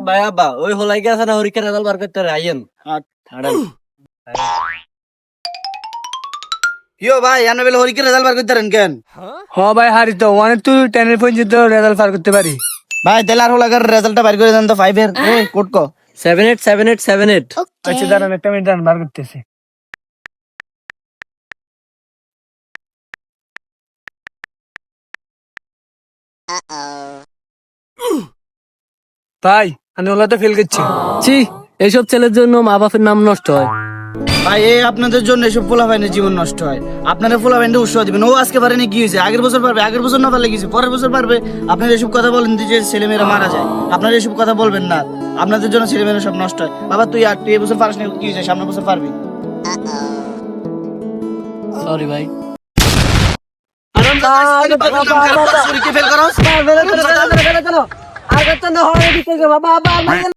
ভাই আব্বা ওই হলাই গেছে না হরিকের রেজাল্ট বার করতে আইয়েন ইয়ো ভাই এনে বেলে হরিকের রেজাল্ট বার করতে কেন? হ ভাই হারি তো 1 to 10 এর পর্যন্ত রেজাল্ট পার করতে পারি। ভাই তাহলে আর হলাকার রেজাল্টটা বার করে দেন তো 5 এর কোড কো 787878 আচ্ছা দাঁড়ান একটা মিনিট দাঁড়ান বার করতেছি। ভাই আমি ওলা তো ফেল করছি। ছি এইসব ছেলের জন্য মা বাপের নাম নষ্ট হয়। ভাই এই আপনাদের জন্য এসব পোলাপাইনের জীবন নষ্ট হয়। আপনারা পোলাপাইনটা উৎসাহ দিবেন। ও আজকে পারেনি কি হয়েছে? আগের বছর পারবে, আগের বছর না পারলে কিছু পরের বছর পারবে। আপনারা এসব কথা বলেন যে ছেলেমেয়েরা মারা যায়, আপনারা এসব কথা বলবেন না। আপনাদের জন্য ছেলেমেয়েরা সব নষ্ট হয়। বাবা তুই এই বছর পারিস না কি হয়েছে? সামনের বছর পারবি। সরি ভাই পরীক্ষা ফেল করস। আর